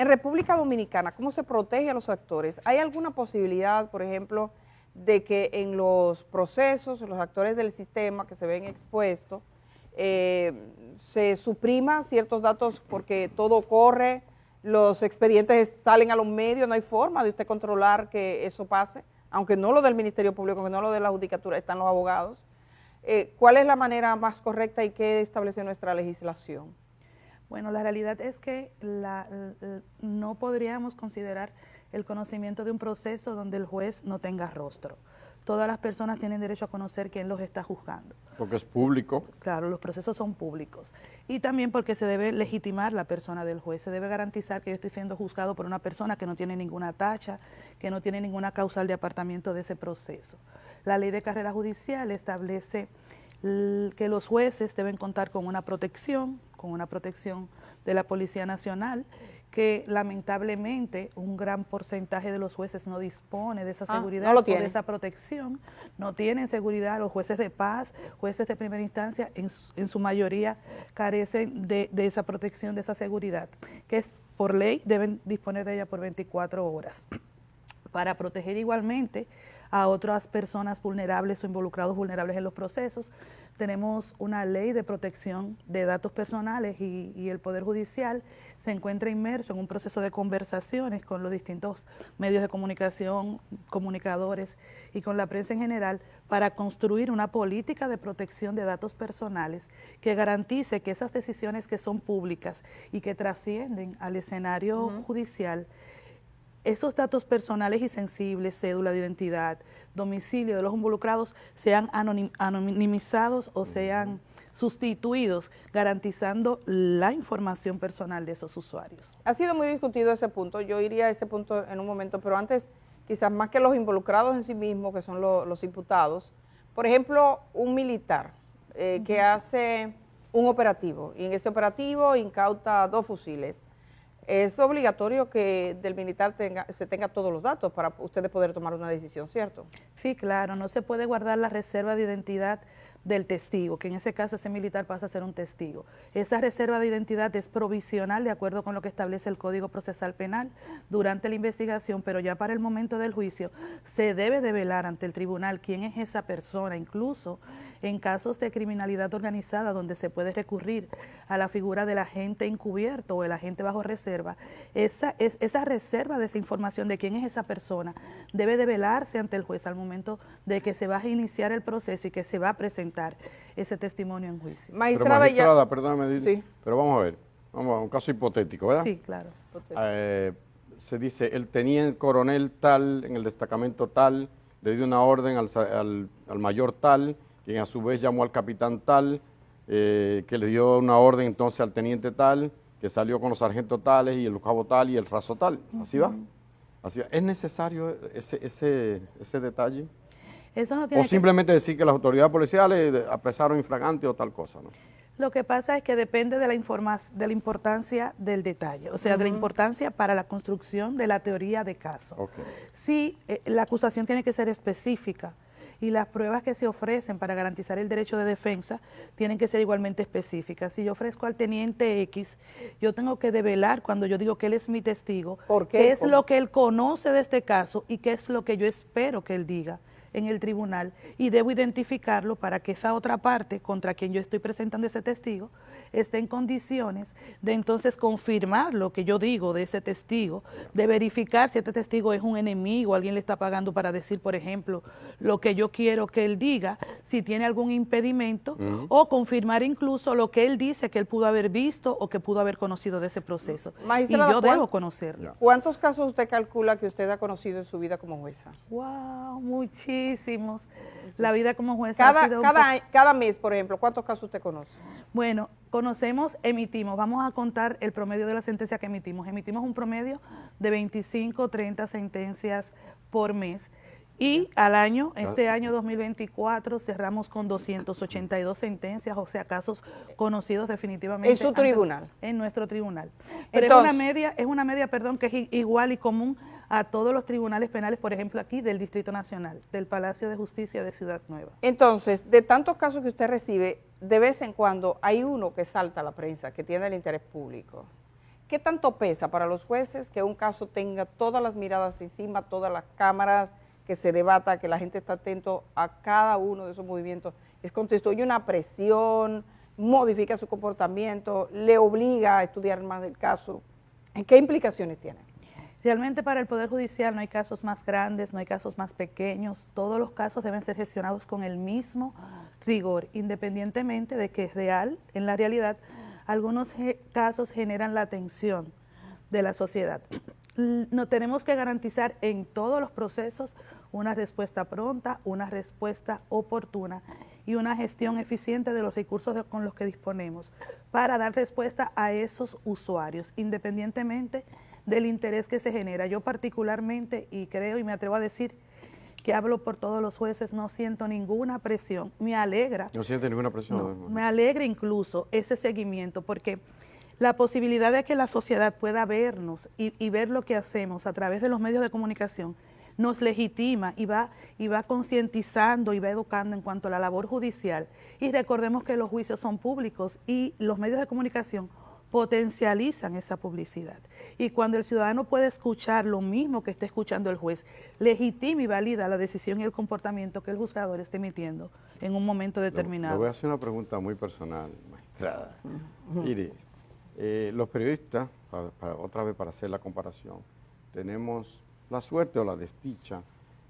En República Dominicana, ¿cómo se protege a los actores? ¿Hay alguna posibilidad, por ejemplo, de que en los procesos, los actores del sistema que se ven expuestos, se supriman ciertos datos porque todo corre, los expedientes salen a los medios, no hay forma de usted controlar que eso pase, aunque no lo del Ministerio Público, aunque no lo de la Judicatura, están los abogados? ¿Cuál es la manera más correcta y qué establece nuestra legislación? Bueno, la realidad es que no podríamos considerar el conocimiento de un proceso donde el juez no tenga rostro. Todas las personas tienen derecho a conocer quién los está juzgando. Porque es público. Claro, los procesos son públicos. Y también porque se debe legitimar la persona del juez. Se debe garantizar que yo estoy siendo juzgado por una persona que no tiene ninguna tacha, que no tiene ninguna causal de apartamiento de ese proceso. La ley de carrera judicial establece que los jueces deben contar con una protección de la Policía Nacional, que lamentablemente un gran porcentaje de los jueces no dispone de esa seguridad, no o de esa protección, no tienen seguridad. Los jueces de paz, jueces de primera instancia, en su mayoría carecen de esa protección, de esa seguridad, que es por ley deben disponer de ella por 24 horas. Para proteger igualmente a otras personas vulnerables o involucrados vulnerables en los procesos, tenemos una ley de protección de datos personales y el Poder Judicial se encuentra inmerso en un proceso de conversaciones con los distintos medios de comunicación, comunicadores y con la prensa en general para construir una política de protección de datos personales que garantice que esas decisiones que son públicas y que trascienden al escenario judicial, esos datos personales y sensibles, cédula de identidad, domicilio de los involucrados, sean anonimizados o sean sustituidos, garantizando la información personal de esos usuarios. Ha sido muy discutido ese punto, yo iría a ese punto en un momento, pero antes, quizás más que los involucrados en sí mismos, que son los imputados, por ejemplo, un militar que hace un operativo, y en ese operativo incauta 2 fusiles, es obligatorio que del militar se tenga todos los datos para ustedes poder tomar una decisión, ¿cierto? Sí, claro, no se puede guardar la reserva de identidad del testigo, que en ese caso ese militar pasa a ser un testigo. Esa reserva de identidad es provisional de acuerdo con lo que establece el Código Procesal Penal durante la investigación, pero ya para el momento del juicio se debe develar ante el tribunal quién es esa persona, incluso en casos de criminalidad organizada donde se puede recurrir a la figura del agente encubierto o el agente bajo reserva. Esa reserva de esa información de quién es esa persona debe develarse ante el juez al momento de que se va a iniciar el proceso y que se va a presentar ese testimonio en juicio. Magistrada, perdóname, sí. Pero vamos a ver, vamos a un caso hipotético, ¿verdad? Sí, claro. Se dice, el teniente coronel tal, en el destacamento tal, le dio una orden al mayor tal, quien a su vez llamó al capitán tal, que le dio una orden entonces al teniente tal, que salió con los sargentos tales y el cabo tal y el raso tal. ¿Así va? Así va. ¿Es necesario ese detalle? Eso no tiene o simplemente decir que las autoridades policiales apresaron infragante o tal cosa, ¿no? Lo que pasa es que depende de la importancia del detalle, o sea, de la importancia para la construcción de la teoría de caso. Okay. Sí, la acusación tiene que ser específica y las pruebas que se ofrecen para garantizar el derecho de defensa tienen que ser igualmente específicas. Si yo ofrezco al teniente X, yo tengo que develar cuando yo digo que él es mi testigo, qué es lo que él conoce de este caso y qué es lo que yo espero que él diga en el tribunal, y debo identificarlo para que esa otra parte contra quien yo estoy presentando ese testigo esté en condiciones de entonces confirmar lo que yo digo de ese testigo, de verificar si este testigo es un enemigo, alguien le está pagando para decir, por ejemplo, lo que yo quiero que él diga, si tiene algún impedimento, o confirmar incluso lo que él dice que él pudo haber visto o que pudo haber conocido de ese proceso. Magistrada, y yo debo conocerlo. ¿Cuántos casos usted calcula que usted ha conocido en su vida como jueza? Wow, muchísimos. La vida como jueza ha sido cada mes, por ejemplo, ¿cuántos casos usted conoce? Bueno, emitimos, vamos a contar el promedio de la sentencia que emitimos. Emitimos un promedio de 25, 30 sentencias por mes. Y al año, este año 2024, cerramos con 282 sentencias, o sea, casos conocidos definitivamente. ¿En su tribunal? En nuestro tribunal. Pero entonces, es una media, que es igual y común a todos los tribunales penales, por ejemplo, aquí del Distrito Nacional, del Palacio de Justicia de Ciudad Nueva. Entonces, de tantos casos que usted recibe, de vez en cuando hay uno que salta a la prensa, que tiene el interés público. ¿qué tanto pesa para los jueces que un caso tenga todas las miradas encima, todas las cámaras, que se debata, que la gente está atento a cada uno de esos movimientos? ¿Es constituye una presión, modifica su comportamiento, le obliga a estudiar más del caso? ¿En qué implicaciones tiene? Realmente para el Poder Judicial no hay casos más grandes, no hay casos más pequeños, todos los casos deben ser gestionados con el mismo rigor, independientemente de que en la realidad, algunos casos generan la atención de la sociedad. No tenemos que garantizar en todos los procesos una respuesta pronta, una respuesta oportuna y una gestión eficiente de los recursos con los que disponemos para dar respuesta a esos usuarios, independientemente del interés que se genera. Yo particularmente, y creo y me atrevo a decir que hablo por todos los jueces, no siento ninguna presión. Me alegra. ¿No siente ninguna presión? No, me alegra incluso ese seguimiento, porque la posibilidad de que la sociedad pueda vernos y ver lo que hacemos a través de los medios de comunicación nos legitima y va concientizando y va educando en cuanto a la labor judicial. Y recordemos que los juicios son públicos y los medios de comunicación potencializan esa publicidad. Y cuando el ciudadano puede escuchar lo mismo que está escuchando el juez, legitima y valida la decisión y el comportamiento que el juzgador esté emitiendo en un momento determinado. Le voy a hacer una pregunta muy personal, magistrada. Mire, los periodistas, otra vez para hacer la comparación, tenemos la suerte o la desdicha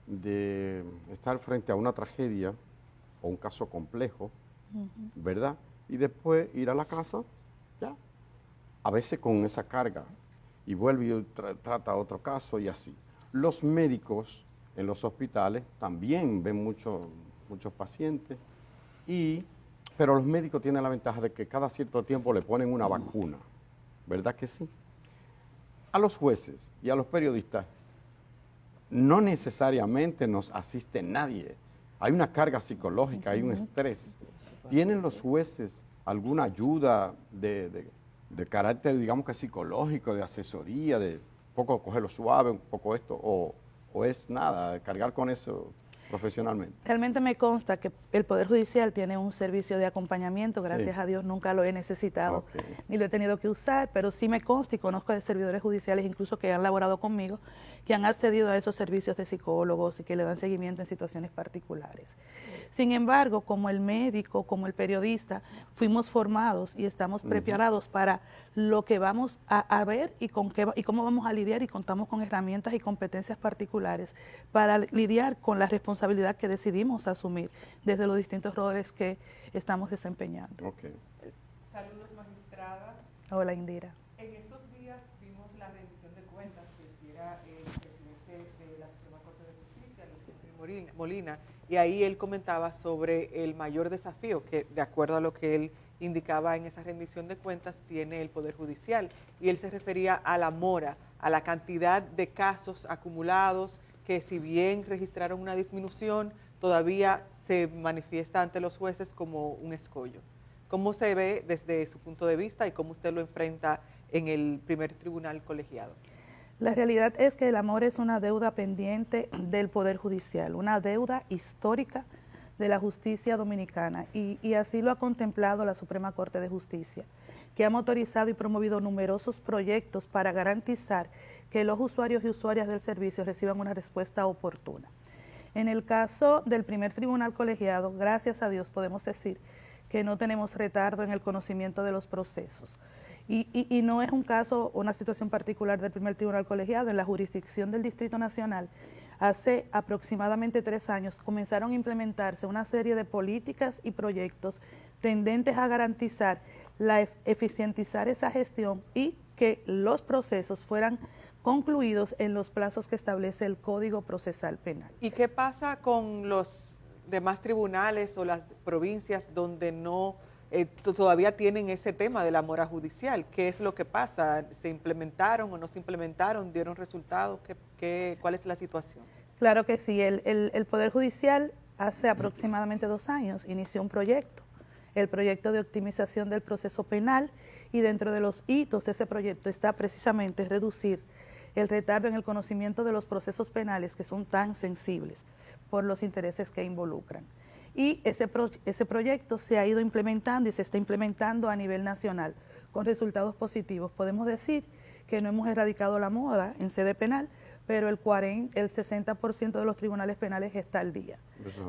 de estar frente a una tragedia o un caso complejo, ¿verdad? Y después ir a la casa, ya, a veces con esa carga, y vuelve y trata otro caso y así. Los médicos en los hospitales también ven muchos pacientes, pero los médicos tienen la ventaja de que cada cierto tiempo le ponen una vacuna, ¿verdad que sí? A los jueces y a los periodistas no necesariamente nos asiste nadie. Hay una carga psicológica, hay un estrés. ¿Tienen los jueces alguna ayuda de carácter, digamos que psicológico, de asesoría, de un poco cogerlo suave, un poco esto, o es nada, cargar con eso profesionalmente? Realmente me consta que el Poder Judicial tiene un servicio de acompañamiento, gracias a Dios nunca lo he necesitado ni lo he tenido que usar, pero sí me consta y conozco de servidores judiciales incluso que han laborado conmigo, que han accedido a esos servicios de psicólogos y que le dan seguimiento en situaciones particulares. Sin embargo, como el médico, como el periodista, fuimos formados y estamos preparados para lo que vamos a ver y cómo vamos a lidiar, y contamos con herramientas y competencias particulares para lidiar con la responsabilidad que decidimos asumir desde los distintos roles que estamos desempeñando. Saludos, magistrada. Hola, Indira. En estos días vimos la rendición de cuentas que hiciera el presidente de la Suprema Corte de Justicia, Luis Henry Molina, y ahí él comentaba sobre el mayor desafío que, de acuerdo a lo que él indicaba en esa rendición de cuentas, tiene el Poder Judicial, y él se refería a la mora, a la cantidad de casos acumulados que, si bien registraron una disminución, todavía se manifiesta ante los jueces como un escollo. ¿Cómo se ve desde su punto de vista y cómo usted lo enfrenta en el primer tribunal colegiado? La realidad es que el amor es una deuda pendiente del Poder Judicial, una deuda histórica de la justicia dominicana, y así lo ha contemplado la Suprema Corte de Justicia, que ha motorizado y promovido numerosos proyectos para garantizar que los usuarios y usuarias del servicio reciban una respuesta oportuna. En el caso del primer tribunal colegiado, gracias a Dios podemos decir que no tenemos retardo en el conocimiento de los procesos. Y no es un caso, una situación particular del primer tribunal colegiado. En la jurisdicción del Distrito Nacional, hace aproximadamente 3 años, comenzaron a implementarse una serie de políticas y proyectos tendentes a garantizar, eficientizar esa gestión y que los procesos fueran concluidos en los plazos que establece el Código Procesal Penal. ¿Y qué pasa con los demás tribunales o las provincias donde no todavía tienen ese tema de la mora judicial? ¿Qué es lo que pasa? ¿Se implementaron o no se implementaron? ¿Dieron resultados? ¿Cuál es la situación? Claro que sí. El Poder Judicial hace aproximadamente 2 años inició un proyecto, el proyecto de optimización del proceso penal, y dentro de los hitos de ese proyecto está precisamente reducir el retardo en el conocimiento de los procesos penales, que son tan sensibles por los intereses que involucran. Y ese proyecto se ha ido implementando y se está implementando a nivel nacional, con resultados positivos. Podemos decir que no hemos erradicado la moda en sede penal, pero el 60% de los tribunales penales está al día.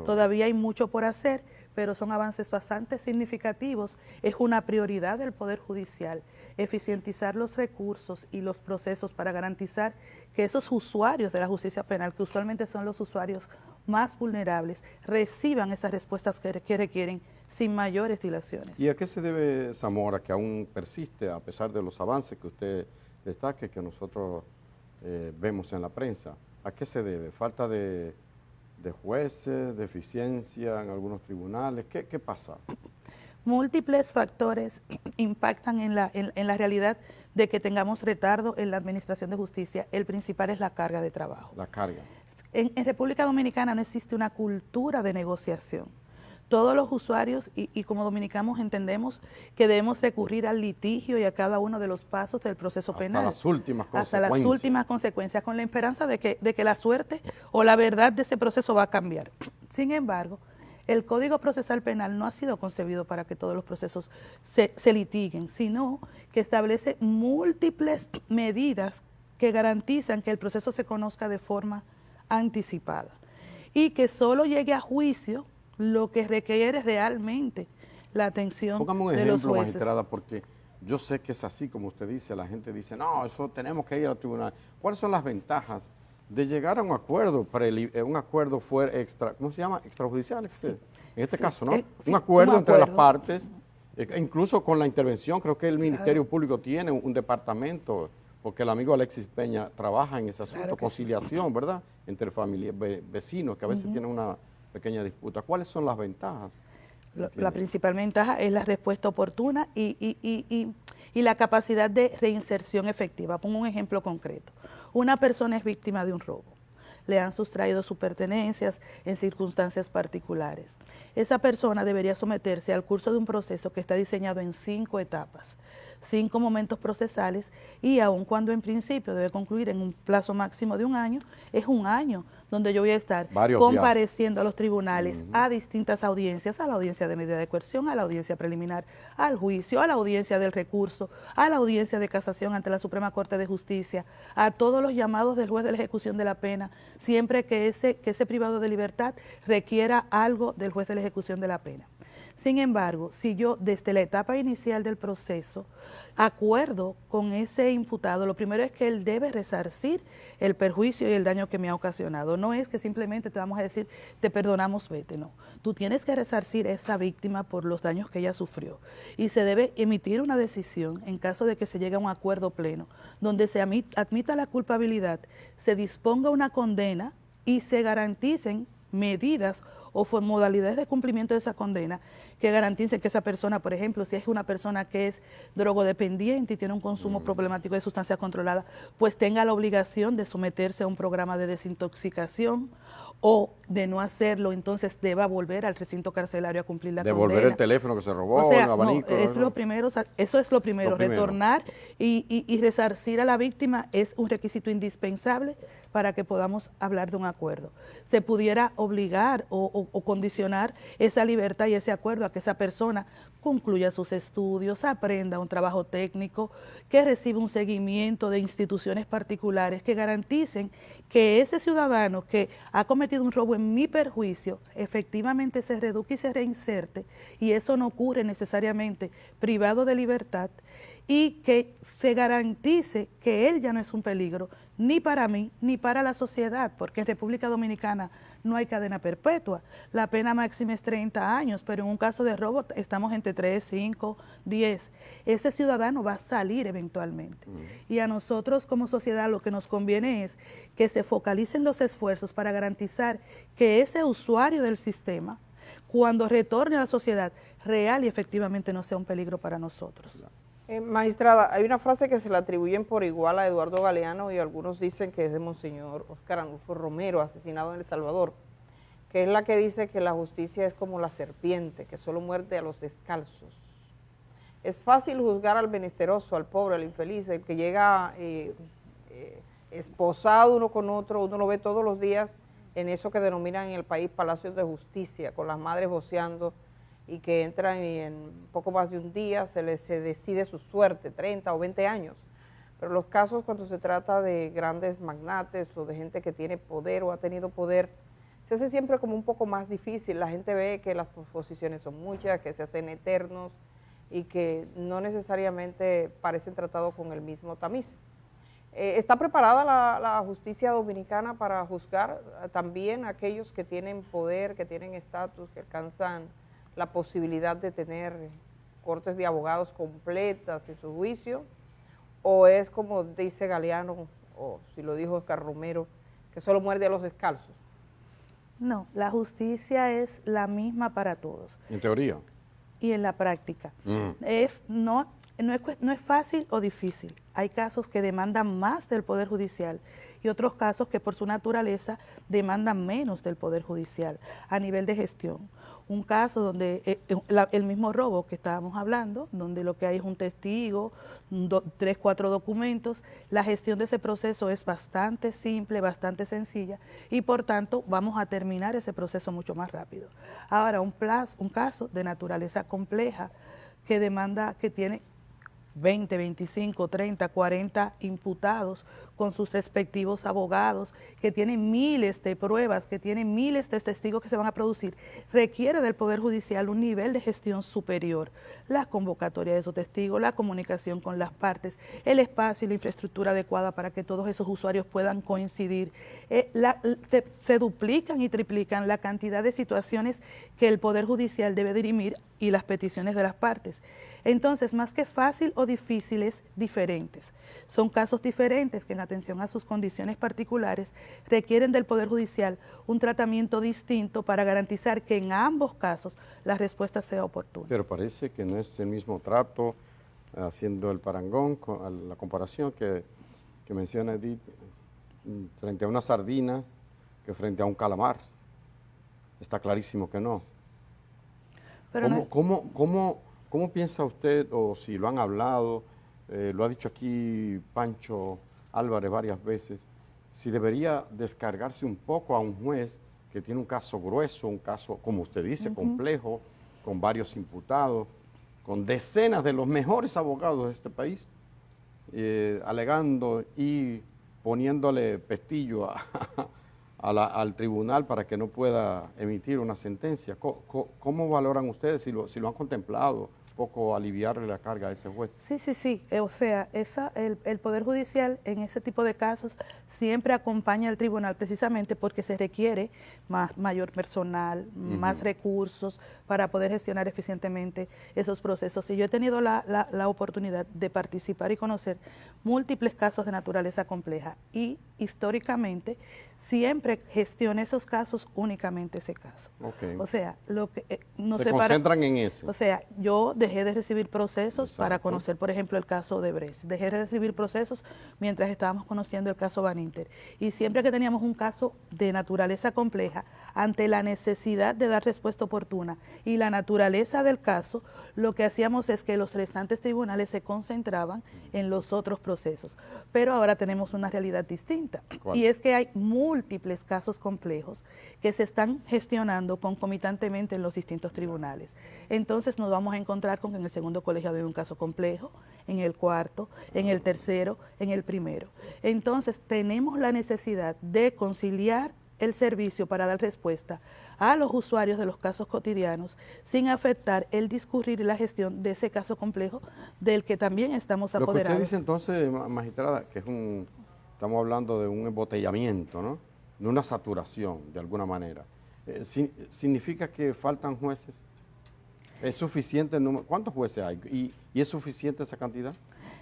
Todavía hay mucho por hacer, pero son avances bastante significativos. Es una prioridad del Poder Judicial eficientizar los recursos y los procesos para garantizar que esos usuarios de la justicia penal, que usualmente son los usuarios más vulnerables, reciban esas respuestas que requieren sin mayores dilaciones. ¿Y a qué se debe, Zamora, que aún persiste, a pesar de los avances que usted destaque, que nosotros vemos en la prensa? ¿A qué se debe? ¿Falta de jueces, de eficiencia en algunos tribunales? ¿Qué pasa? Múltiples factores impactan en la realidad de que tengamos retardo en la administración de justicia. El principal es la carga de trabajo. La carga. En República Dominicana no existe una cultura de negociación. Todos los usuarios y como dominicanos entendemos que debemos recurrir al litigio y a cada uno de los pasos del proceso penal. Hasta las últimas consecuencias. Hasta las últimas consecuencias, con la esperanza de que la suerte o la verdad de ese proceso va a cambiar. Sin embargo, el Código Procesal Penal no ha sido concebido para que todos los procesos se litiguen, sino que establece múltiples medidas que garantizan que el proceso se conozca de forma anticipada y que solo llegue a juicio lo que requiere realmente la atención de los jueces. Póngame un ejemplo, magistrada, porque yo sé que es así como usted dice, la gente dice, no, eso tenemos que ir al tribunal. ¿Cuáles son las ventajas de llegar a un acuerdo, ¿cómo se llama? Extrajudicial, sí, en este sí, caso, ¿no? sí, un acuerdo entre las acuerdo. partes, incluso con la intervención, creo que el Ministerio Público tiene un departamento, porque el amigo Alexis Peña trabaja en ese asunto, Claro que conciliación, ¿verdad? Entre vecinos que a veces tienen una pequeña disputa. ¿Cuáles son las ventajas? La principal ventaja es la respuesta oportuna y la capacidad de reinserción efectiva. Pongo un ejemplo concreto. Una persona es víctima de un robo. Le han sustraído sus pertenencias en circunstancias particulares. Esa persona debería someterse al curso de un proceso que está diseñado en 5 etapas, 5 momentos procesales, y aun cuando en principio debe concluir en un plazo máximo de 1 año, es 1 año donde yo voy a estar compareciendo a los tribunales, a distintas audiencias, a la audiencia de medida de coerción, a la audiencia preliminar, al juicio, a la audiencia del recurso, a la audiencia de casación ante la Suprema Corte de Justicia, a todos los llamados del juez de la ejecución de la pena, siempre que ese privado de libertad requiera algo del juez de la ejecución de la pena. Sin embargo, si yo desde la etapa inicial del proceso acuerdo con ese imputado, lo primero es que él debe resarcir el perjuicio y el daño que me ha ocasionado. No es que simplemente te vamos a decir, te perdonamos, vete, no. Tú tienes que resarcir a esa víctima por los daños que ella sufrió. Y se debe emitir una decisión en caso de que se llegue a un acuerdo pleno, donde se admita la culpabilidad, se disponga una condena y se garanticen medidas o modalidades de cumplimiento de esa condena que garanticen que esa persona, por ejemplo, si es una persona que es drogodependiente y tiene un consumo problemático de sustancias controladas, pues tenga la obligación de someterse a un programa de desintoxicación, o de no hacerlo, entonces deba volver al recinto carcelario a cumplir la condena. Devolver el teléfono que se robó, o sea, el abanico. No, eso es lo primero. Retornar y resarcir a la víctima es un requisito indispensable para que podamos hablar de un acuerdo. Se pudiera obligar o condicionar esa libertad y ese acuerdo a que esa persona concluya sus estudios, aprenda un trabajo técnico, que reciba un seguimiento de instituciones particulares que garanticen que ese ciudadano que ha cometido un robo en mi perjuicio efectivamente se reduzca y se reinserte, y eso no ocurre necesariamente privado de libertad, y que se garantice que él ya no es un peligro ni para mí ni para la sociedad, porque en República Dominicana no hay cadena perpetua. La pena máxima es 30 años, pero en un caso de robo estamos entre 3, 5, 10. Ese ciudadano va a salir eventualmente. Y a nosotros como sociedad lo que nos conviene es que se focalicen los esfuerzos para garantizar que ese usuario del sistema, cuando retorne a la sociedad, real y efectivamente no sea un peligro para nosotros. Magistrada, hay una frase que se le atribuyen por igual a Eduardo Galeano y algunos dicen que es de Monseñor Óscar Arnulfo Romero, asesinado en El Salvador, que es la que dice que la justicia es como la serpiente, que solo muerde a los descalzos. Es fácil juzgar al menesteroso, al pobre, al infeliz, el que llega esposado uno con otro, uno lo ve todos los días en eso que denominan en el país palacios de justicia, con las madres voceando y que entran y en poco más de un día se decide su suerte, 30 o 20 años. Pero los casos cuando se trata de grandes magnates o de gente que tiene poder o ha tenido poder, se hace siempre como un poco más difícil. La gente ve que las posiciones son muchas, que se hacen eternos y que no necesariamente parecen tratados con el mismo tamiz. ¿Está preparada la justicia dominicana para juzgar también a aquellos que tienen poder, que tienen estatus, que alcanzan la posibilidad de tener cortes de abogados completas en su juicio? ¿O es como dice Galeano, o si lo dijo Oscar Romero, que solo muerde a los descalzos? No, la justicia es la misma para todos. En teoría. Y en la práctica. No es fácil o difícil. Hay casos que demandan más del Poder Judicial y otros casos que por su naturaleza demandan menos del Poder Judicial a nivel de gestión. Un caso donde el mismo robo que estábamos hablando, donde lo que hay es un testigo, 3, 4 documentos, la gestión de ese proceso es bastante simple, bastante sencilla y por tanto vamos a terminar ese proceso mucho más rápido. Ahora, un caso de naturaleza compleja que demanda, que tiene 20, 25, 30, 40 imputados con sus respectivos abogados, que tienen miles de pruebas, que tienen miles de testigos que se van a producir, requiere del Poder Judicial un nivel de gestión superior. La convocatoria de esos testigos, la comunicación con las partes, el espacio y la infraestructura adecuada para que todos esos usuarios puedan coincidir. Se duplican y triplican la cantidad de situaciones que el Poder Judicial debe dirimir y las peticiones de las partes. Entonces, más que fácil o difíciles, diferentes. Son casos diferentes que en atención a sus condiciones particulares requieren del Poder Judicial un tratamiento distinto para garantizar que en ambos casos la respuesta sea oportuna. Pero parece que no es el mismo trato, haciendo el parangón, con la comparación que menciona Edith, frente a una sardina que frente a un calamar. Está clarísimo que no. Pero ¿Cómo piensa usted, o si lo han hablado, lo ha dicho aquí Pancho Álvarez varias veces, si debería descargarse un poco a un juez que tiene un caso grueso, un caso, como usted dice, complejo, con varios imputados, con decenas de los mejores abogados de este país, alegando y poniéndole pestillo al tribunal para que no pueda emitir una sentencia? ¿Cómo valoran ustedes, si lo han contemplado, un poco aliviarle la carga a ese juez? Sí. O sea, el Poder Judicial en ese tipo de casos siempre acompaña al tribunal precisamente porque se requiere mayor personal, más recursos para poder gestionar eficientemente esos procesos. Y yo he tenido la oportunidad de participar y conocer múltiples casos de naturaleza compleja y históricamente siempre gestioné esos casos, únicamente ese caso. Okay. O sea, se concentran en ese. O sea, yo dejé de recibir procesos para conocer, por ejemplo, el caso de Brecht. Dejé de recibir procesos mientras estábamos conociendo el caso Van Inter. Y siempre que teníamos un caso de naturaleza compleja, ante la necesidad de dar respuesta oportuna y la naturaleza del caso, lo que hacíamos es que los restantes tribunales se concentraban en los otros procesos. Pero ahora tenemos una realidad distinta. ¿Cuál? Y es que hay múltiples casos complejos que se están gestionando concomitantemente en los distintos tribunales. Entonces nos vamos a encontrar con que en el segundo colegiado hay un caso complejo, en el cuarto, en el tercero, en el primero. Entonces tenemos la necesidad de conciliar el servicio para dar respuesta a los usuarios de los casos cotidianos sin afectar el discurrir y la gestión de ese caso complejo del que también estamos apoderados. Lo que usted dice entonces, magistrada, que estamos hablando de un embotellamiento, ¿no? De una saturación, de alguna manera. ¿Significa que faltan jueces? ¿Es suficiente el número? ¿Cuántos jueces hay? ¿Y es suficiente esa cantidad?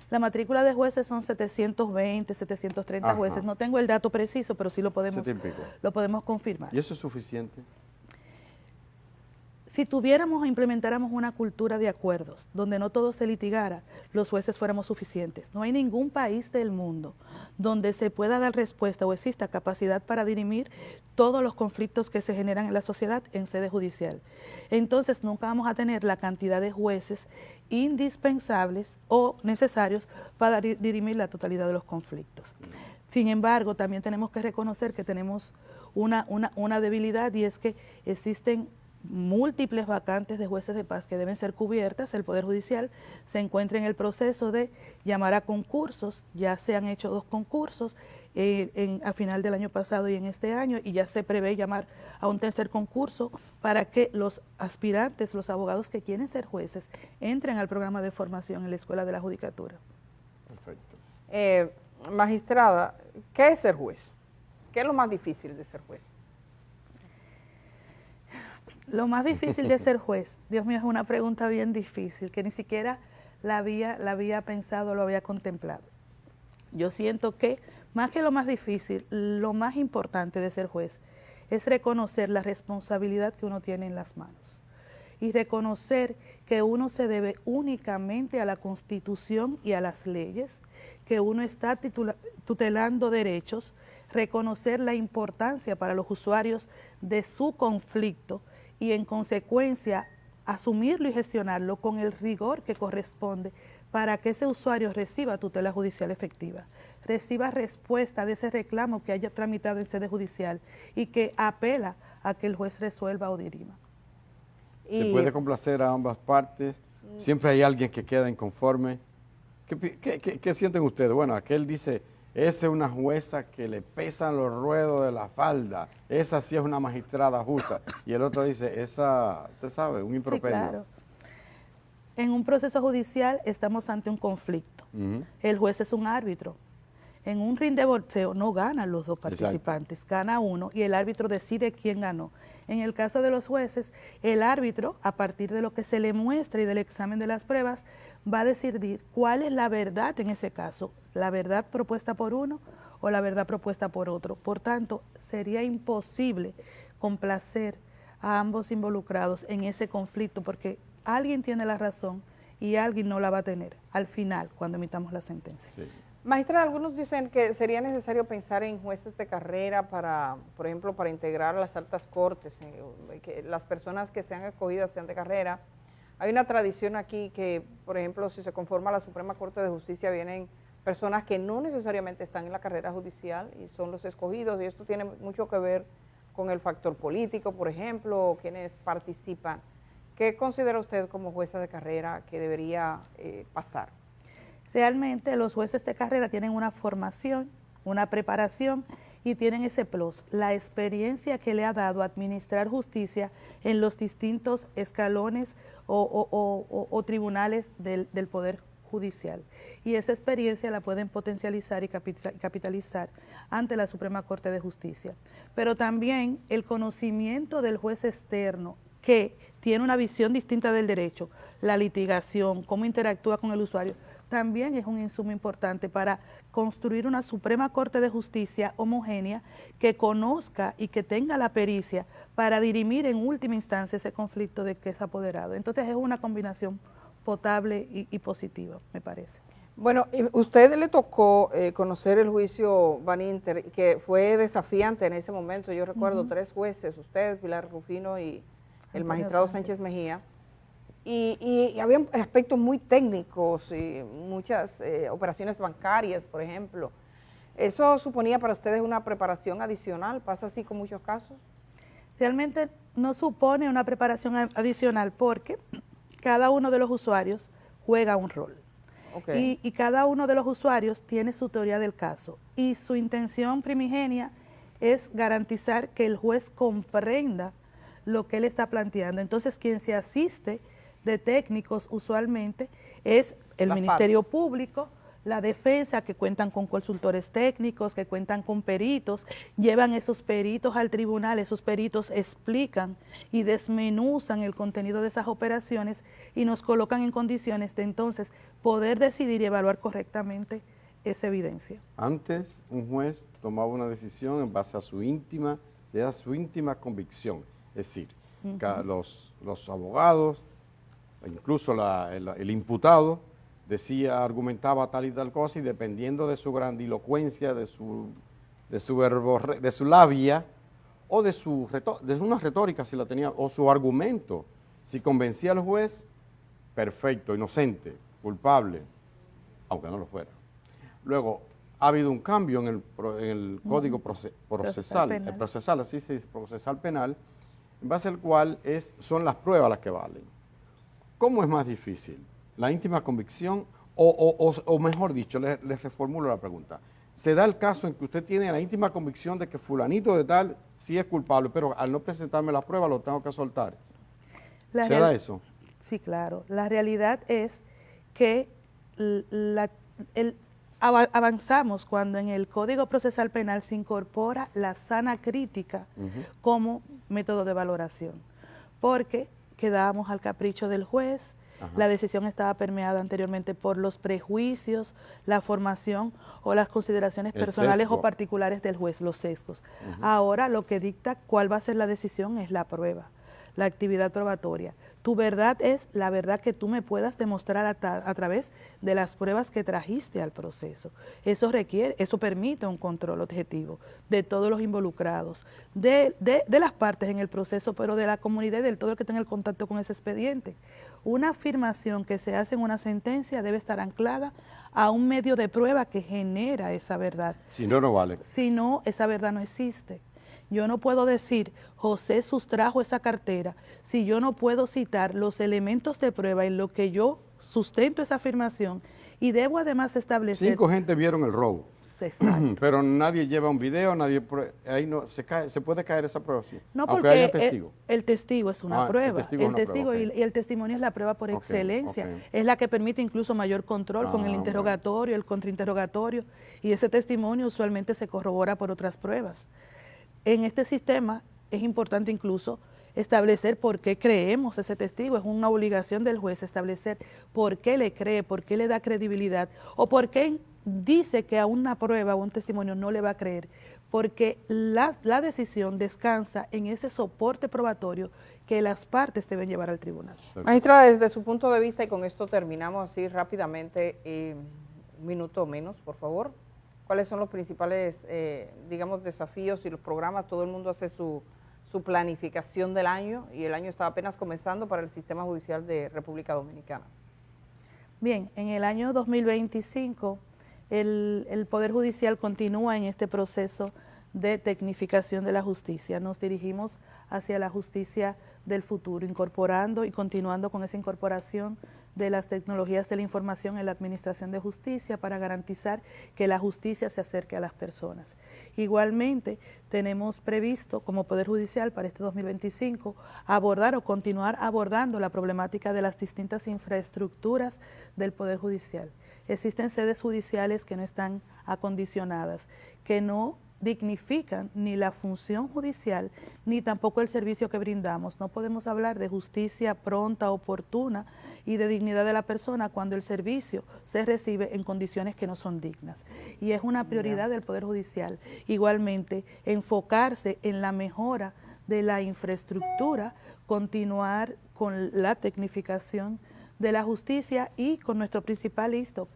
La matrícula de jueces son 720, 730 jueces. No tengo el dato preciso, pero sí lo podemos confirmar. ¿Y eso es suficiente? Si tuviéramos o implementáramos una cultura de acuerdos, donde no todo se litigara, los jueces fuéramos suficientes. No hay ningún país del mundo donde se pueda dar respuesta o exista capacidad para dirimir todos los conflictos que se generan en la sociedad en sede judicial. Entonces nunca vamos a tener la cantidad de jueces indispensables o necesarios para dirimir la totalidad de los conflictos. Sin embargo, también tenemos que reconocer que tenemos una debilidad, y es que existen múltiples vacantes de jueces de paz que deben ser cubiertas. El Poder Judicial se encuentra en el proceso de llamar a concursos, ya se han hecho 2 concursos a final del año pasado y en este año, y ya se prevé llamar a un tercer concurso para que los aspirantes, los abogados que quieren ser jueces, entren al programa de formación en la Escuela de la Judicatura. Perfecto. Magistrada, ¿qué es ser juez? ¿Qué es lo más difícil de ser juez? Lo más difícil de ser juez, Dios mío, es una pregunta bien difícil, que ni siquiera la había pensado, lo había contemplado. Yo siento que, más que lo más difícil, lo más importante de ser juez es reconocer la responsabilidad que uno tiene en las manos y reconocer que uno se debe únicamente a la Constitución y a las leyes, que uno está tutelando derechos, reconocer la importancia para los usuarios de su conflicto y en consecuencia asumirlo y gestionarlo con el rigor que corresponde para que ese usuario reciba tutela judicial efectiva, reciba respuesta de ese reclamo que haya tramitado en sede judicial y que apela a que el juez resuelva o dirima. Se puede complacer a ambas partes, siempre hay alguien que queda inconforme. ¿Qué sienten ustedes? Bueno, aquel dice, esa es una jueza que le pesan los ruedos de la falda, esa sí es una magistrada justa, y el otro dice, esa, usted sabe, un improperio. Sí, claro. En un proceso judicial estamos ante un conflicto. El juez es un árbitro. En un ring de boxeo no ganan los 2 participantes, exacto, gana uno y el árbitro decide quién ganó. En el caso de los jueces, el árbitro, a partir de lo que se le muestra y del examen de las pruebas, va a decidir cuál es la verdad en ese caso, la verdad propuesta por uno o la verdad propuesta por otro. Por tanto, sería imposible complacer a ambos involucrados en ese conflicto porque alguien tiene la razón y alguien no la va a tener al final cuando emitamos la sentencia. Sí. Maestra, algunos dicen que sería necesario pensar en jueces de carrera para, por ejemplo, para integrar a las altas cortes, que las personas que sean escogidas sean de carrera. Hay una tradición aquí que, por ejemplo, si se conforma la Suprema Corte de Justicia, vienen personas que no necesariamente están en la carrera judicial y son los escogidos, y esto tiene mucho que ver con el factor político, por ejemplo, o quienes participan. ¿Qué considera usted como jueza de carrera que debería pasar? Realmente los jueces de carrera tienen una formación, una preparación y tienen ese plus, la experiencia que le ha dado administrar justicia en los distintos escalones o tribunales del Poder Judicial. Y esa experiencia la pueden potencializar y capitalizar ante la Suprema Corte de Justicia. Pero también el conocimiento del juez externo que tiene una visión distinta del derecho, la litigación, cómo interactúa con el usuario, también es un insumo importante para construir una Suprema Corte de Justicia homogénea que conozca y que tenga la pericia para dirimir en última instancia ese conflicto de que es apoderado. Entonces es una combinación potable y positiva, me parece. Bueno, usted le tocó conocer el juicio Van Inter, que fue desafiante en ese momento. Yo recuerdo 3 jueces, usted, Pilar Rufino y el magistrado Sánchez Mejía. Y había aspectos muy técnicos y muchas operaciones bancarias, por ejemplo. ¿Eso suponía para ustedes una preparación adicional? ¿Pasa así con muchos casos? Realmente no supone una preparación adicional porque cada uno de los usuarios juega un rol. Okay. Y cada uno de los usuarios tiene su teoría del caso y su intención primigenia es garantizar que el juez comprenda lo que él está planteando. Entonces, quien se asiste de técnicos usualmente es el Ministerio Público, la defensa, que cuentan con consultores técnicos, que cuentan con peritos, llevan esos peritos al tribunal, esos peritos explican y desmenuzan el contenido de esas operaciones y nos colocan en condiciones de entonces poder decidir y evaluar correctamente esa evidencia. Antes un juez tomaba una decisión en base a su íntima convicción, es decir, los abogados, incluso el imputado decía, argumentaba tal y tal cosa y dependiendo de su grandilocuencia, de su labia o de una retórica si la tenía o su argumento, si convencía al juez, perfecto, inocente, culpable, aunque no lo fuera. Luego, ha habido un cambio en el Código procesal, así se dice, procesal penal, en base al cual son las pruebas las que valen. ¿Cómo es más difícil? ¿La íntima convicción? O mejor dicho, les reformulo la pregunta. Se da el caso en que usted tiene la íntima convicción de que fulanito de tal sí es culpable, pero al no presentarme la prueba lo tengo que soltar. ¿Se da eso? Sí, claro. La realidad es que avanzamos cuando en el Código Procesal Penal se incorpora la sana crítica como método de valoración, porque quedábamos al capricho del juez. La decisión estaba permeada anteriormente por los prejuicios, la formación o las consideraciones personales o particulares del juez, los sesgos. Ahora lo que dicta cuál va a ser la decisión es la prueba, la actividad probatoria. Tu verdad es la verdad que tú me puedas demostrar a través de las pruebas que trajiste al proceso. Eso permite un control objetivo de todos los involucrados, de las partes en el proceso, pero de la comunidad y de todo el que tenga el contacto con ese expediente. Una afirmación que se hace en una sentencia debe estar anclada a un medio de prueba que genera esa verdad. Si no, no vale. Si no, esa verdad no existe. Yo no puedo decir, José sustrajo esa cartera, si yo no puedo citar los elementos de prueba en lo que yo sustento esa afirmación y debo además establecer... 5 gente vieron el robo. Exacto. Pero nadie lleva un video, ahí no se puede caer esa prueba, sí. No, aunque porque haya testigo. El testigo es una prueba. El testigo okay. Y el testimonio es la prueba por excelencia. Es la que permite incluso mayor control con el interrogatorio, el contrainterrogatorio, y ese testimonio usualmente se corrobora por otras pruebas. En este sistema es importante incluso establecer por qué creemos ese testigo. Es una obligación del juez establecer por qué le cree, por qué le da credibilidad o por qué dice que a una prueba o un testimonio no le va a creer, porque la decisión descansa en ese soporte probatorio que las partes deben llevar al tribunal. Magistrada, desde su punto de vista, y con esto terminamos así rápidamente, un minuto menos, por favor. ¿Cuáles son los principales, digamos, desafíos y los programas? Todo el mundo hace su planificación del año y el año está apenas comenzando para el sistema judicial de República Dominicana. Bien, en el año 2025 el Poder Judicial continúa en este proceso de tecnificación de la justicia. Nos dirigimos hacia la justicia del futuro, incorporando y continuando con esa incorporación de las tecnologías de la información en la administración de justicia para garantizar que la justicia se acerque a las personas. Igualmente, tenemos previsto como Poder Judicial para este 2025 abordar o continuar abordando la problemática de las distintas infraestructuras del Poder Judicial. Existen sedes judiciales que no están acondicionadas, que no dignifican ni la función judicial, ni tampoco el servicio que brindamos. No podemos hablar de justicia pronta, oportuna y de dignidad de la persona cuando el servicio se recibe en condiciones que no son dignas. Y es una prioridad del Poder Judicial. Igualmente, enfocarse en la mejora de la infraestructura, continuar con la tecnificación de la justicia y con nuestro principal hito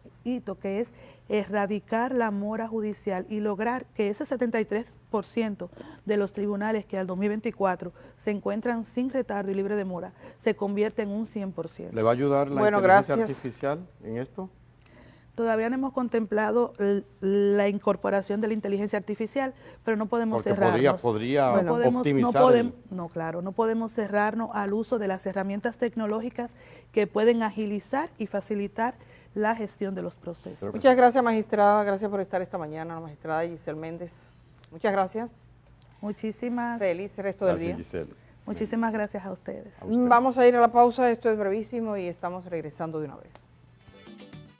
que es erradicar la mora judicial y lograr que ese 73% de los tribunales que al 2024 se encuentran sin retardo y libre de mora se convierte en un 100%. ¿Le va a ayudar la inteligencia artificial en esto? Todavía no hemos contemplado la incorporación de la inteligencia artificial, pero no podemos cerrarnos. Podría optimizar. No podemos cerrarnos al uso de las herramientas tecnológicas que pueden agilizar y facilitar la gestión de los procesos. Muchas gracias, magistrada. Gracias por estar esta mañana, la magistrada Giselle Méndez. Muchas gracias. Muchísimas. Feliz resto del día. Giselle. Muchísimas gracias a ustedes. Vamos a ir a la pausa. Esto es brevísimo y estamos regresando de una vez.